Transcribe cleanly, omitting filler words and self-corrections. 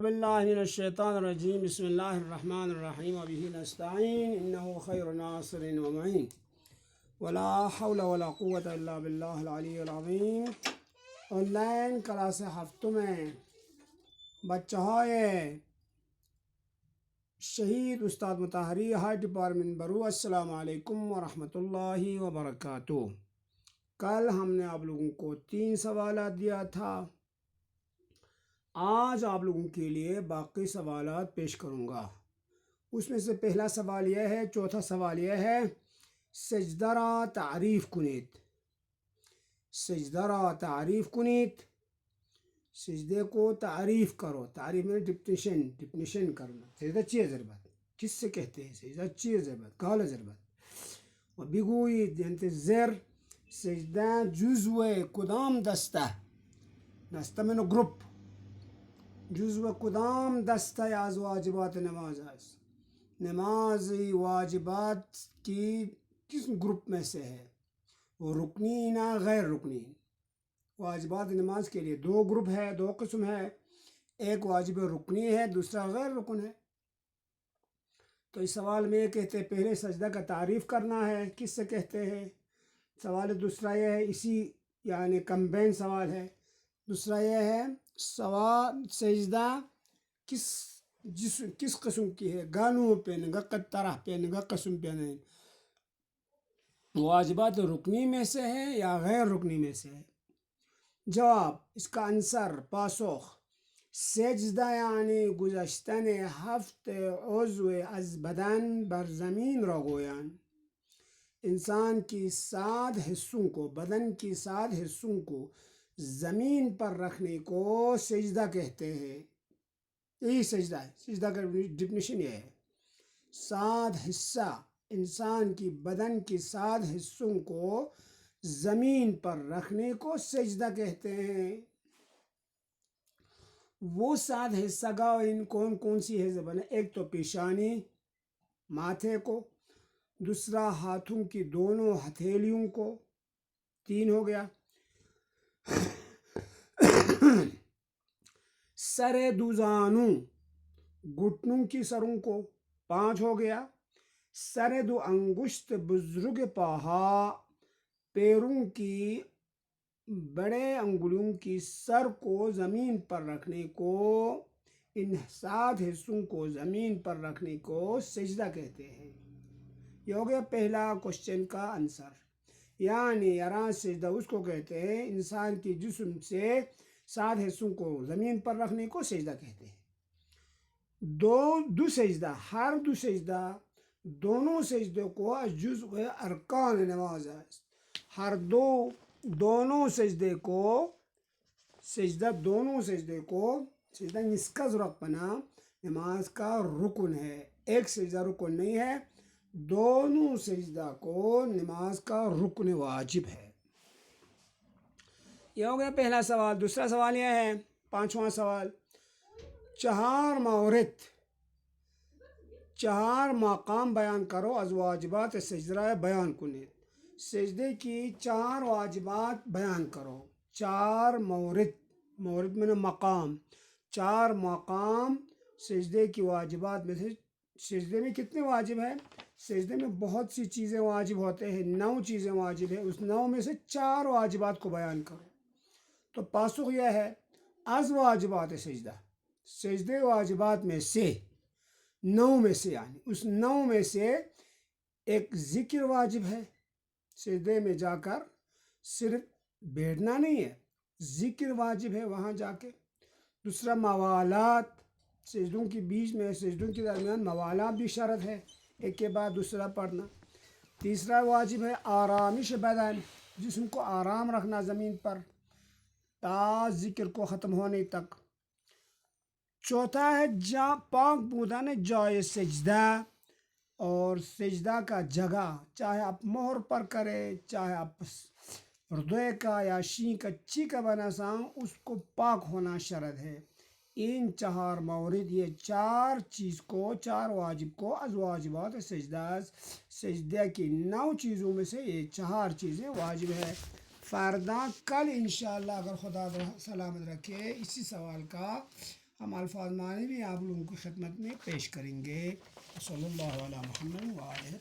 باللہ من الشیطان الرجیم بسم اللہ الرحمن الرحیم وبہ نستعین انہ خیر ناصر و معین ولا حول ولا قوة الا باللہ العلی العظیم۔ آن لائن کلاس ہفتمیں بچہائے شہید استاد مطہری ہائی ڈپارٹمنٹ برو، السلام علیکم ورحمۃ اللہ وبرکاتہ۔ کل ہم نے آپ لوگوں کو 3 سوالات دیا تھا، آج آپ لوگوں کے لیے باقی سوالات پیش کروں گا۔ اس میں سے پہلا سوال یہ ہے، چوتھا سوال یہ ہے، سجدہ را تعریف کنید۔ سجدہ را تعریف کنید، سجدے کو تعریف کرو۔ تعریف میں ڈیفینیشن کرنا۔ سجدہ چیز ضربت کس سے کہتے ہیں؟ سجدہ چیز ضربت کال ضربت و بگوید یعنی زر سجدہ جزو کدام دستہ، دستہ میں گروپ، جزو کدام دستہ از واجبات نماز است، نمازی واجبات کی کس گروپ میں سے ہے؟ وہ رکنی نہ غیر رکنی۔ واجبات نماز کے لیے 2 گروپ ہے، 2 قسم ہے، ایک واجب رکنی ہے، دوسرا غیر رکن ہے۔ تو اس سوال میں یہ کہتے ہیں پہلے سجدہ کا تعریف کرنا ہے، کس سے کہتے ہیں۔ سوال دوسرا یہ ہے، اسی یعنی کمبین سوال ہے۔ دوسرا یہ ہے سوال سجدہ کس قسم کی ہے، گانو پہنے گا، طرح پہنے گا، قسم پہنے، واجبات رکنی میں سے ہے یا غیر رکنی میں سے ہے۔ جواب، اس کا آنسر پاسخ، سجدہ یعنی گذاشتن 7 عضو از بدن بر زمین را گویند۔ انسان کی 7 حصوں کو، بدن کی 7 حصوں کو زمین پر رکھنے کو سجدہ کہتے ہیں۔ یہی سجدہ ہے۔ سجدہ کا ڈیفینیشن یہ ہے، 7 حصہ، انسان کی بدن کی 7 حصوں کو زمین پر رکھنے کو سجدہ کہتے ہیں۔ وہ 7 حصہ گاہ کون سی ہے زبان؟ ایک تو پیشانی، ماتھے کو، دوسرا ہاتھوں کی دونوں ہتھیلیوں کو، 3 ہو گیا، سر دوزانوں، گھٹنوں کی سروں کو، 5 ہو گیا، سر 2 انگشت بزرگ پاہا، پیروں کی بڑے انگلیوں کی سر کو زمین پر رکھنے کو، ان 7 حصوں کو زمین پر رکھنے کو سجدہ کہتے ہیں۔ یہ ہو گیا پہلا کوشچن کا آنسر، یعنی یہاں سجدہ اس کو کہتے ہیں انسان کی جسم سے 7 حصوں کو زمین پر رکھنے کو سجدہ کہتے ہیں۔ دو سجدہ، ہر 2 سجدہ، دونوں سجدوں کو جزء ارکان نماز ہے۔ ہر دونوں سجدے کو، سجدہ نسکز رکھنا نماز کا رکن ہے، ایک سجدہ رکن نہیں ہے، دونوں سجدہ کو نماز کا رکن واجب ہے۔ یہ ہو گیا پہلا سوال۔ دوسرا سوال یہ ہے، 5واں سوال، 4 مقام بیان کرو از واجبات سجدہ بیان کنید۔ سجدے کی 4 واجبات بیان کرو۔ 4 مورد میں مقام، 4 مقام سجدے کی واجبات میں سے۔ سجدے میں کتنے واجب ہیں؟ سجدے میں بہت سی چیزیں واجب ہوتے ہیں، 9 چیزیں واجب ہیں، اس 9 میں سے 4 واجبات کو بیان کرو۔ تو پاسخ یہ ہے، از واجبات سجدہ، سجدے واجبات میں سے، 9 میں سے، یعنی اس 9 میں سے ایک ذکر واجب ہے، سجدے میں جا کر صرف بیٹھنا نہیں ہے، ذکر واجب ہے وہاں جا کے۔ دوسرا موالات، سجدوں کے بیچ میں، سجدوں کے درمیان موالات بھی شرط ہے، ایک کے بعد دوسرا پڑھنا۔ تیسرا واجب ہے آرامش بدن، جسم کو آرام رکھنا زمین پر تا ذکر کو ختم ہونے تک۔ چوتھا ہے پاک بودن جائے سجدہ، اور سجدہ کا جگہ، چاہے آپ مہر پر کرے، چاہے آپ ہردے کا یا شین کا چی کا بنا ساں، اس کو پاک ہونا شرط ہے۔ ان 4 مورد، یہ 4 چیز کو، 4 واجب کو از واجبات سجدہ کی 9 چیزوں میں سے یہ 4 چیزیں واجب ہے۔ فرداں کل انشاءاللہ اگر خدا سلامت رکھے اسی سوال کا ہم الفاظ معنی بھی آپ لوگوں کی خدمت میں پیش کریں گے. صلی اللہ علیہ محمد وآلہ